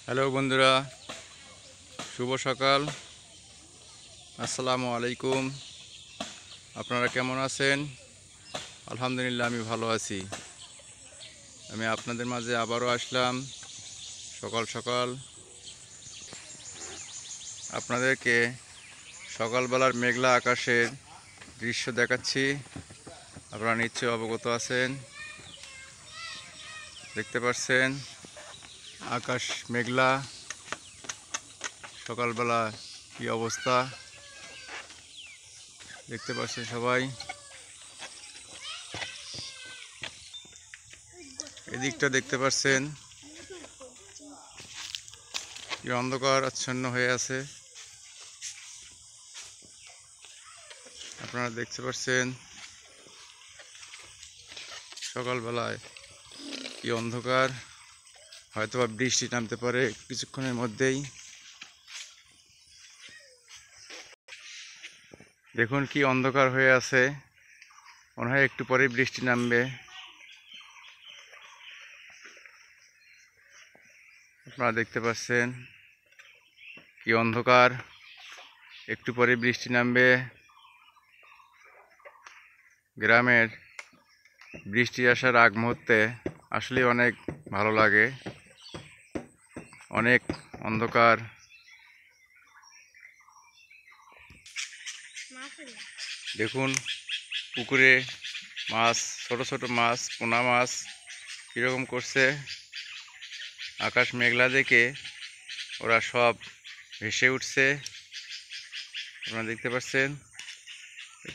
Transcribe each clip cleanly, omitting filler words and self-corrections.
Hello বন্ধুরা, শুভ সকাল। আসসালামু আলাইকুম। আপনারা কেমন আছেন? আলহামদুলিল্লাহ, আমি ভালো আছি। আমি আপনাদের মাঝে আবারও আসলাম সকাল সকাল আপনাদেরকে সকালবেলার মেঘলা আকাশের দৃশ্য দেখাচ্ছি। আপনারা নিশ্চয়ই অবগত আছেন। দেখতে পাচ্ছেন আকাশ মেঘলা, সকালবেলা কি অবস্থা দেখতে পাচ্ছেন সবাই। এদিকটা দেখতে পাচ্ছেন কি অন্ধকার আচ্ছন্ন হয়ে আছে। আপনারা দেখতে পাচ্ছেন সকালবেলায় কি অন্ধকার, হয়তোবা বৃষ্টি নামতে পারে কিছুক্ষণের মধ্যেই। দেখুন কি অন্ধকার হয়ে আছে, মনে হয় একটু পরেই বৃষ্টি নামবে। আপনারা দেখতে পাচ্ছেন কি অন্ধকার, একটু পরে বৃষ্টি নামবে। গ্রামের বৃষ্টি আসার আগ মুহূর্তে আসলে অনেক ভালো লাগে। অনেক অন্ধকার। দেখুন পুকুরে মাছ, ছোট ছোট মাছ, পোনা মাছ কীরকম করছে। আকাশ মেঘলা দেখে ওরা সব ভেসে উঠছে। আপনারা দেখতে পাচ্ছেন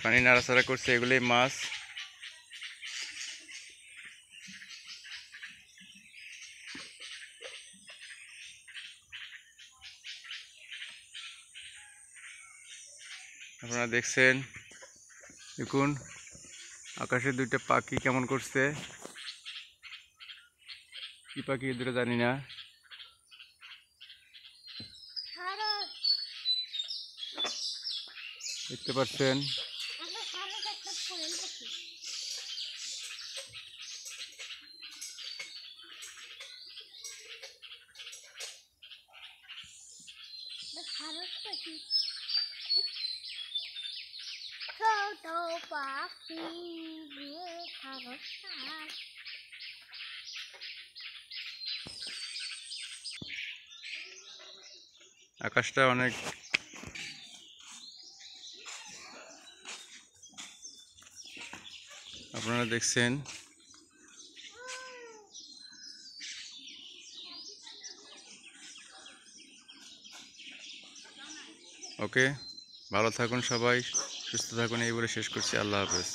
পানি নাড়াচাড়া করছে, এগুলোই মাছ। আপনারা দেখছেন, দেখুন আকাশে দুইটা পাখি কেমন করছে। কি পাখি দুটো জানি না। দেখতে পাচ্ছেন আকাশটা অনেক আপনারা দেখছেন। ওকে, ভালো থাকুন সবাই, সুস্থ থাকুন, এই বলে শেষ করছি। আল্লাহ হাফেজ।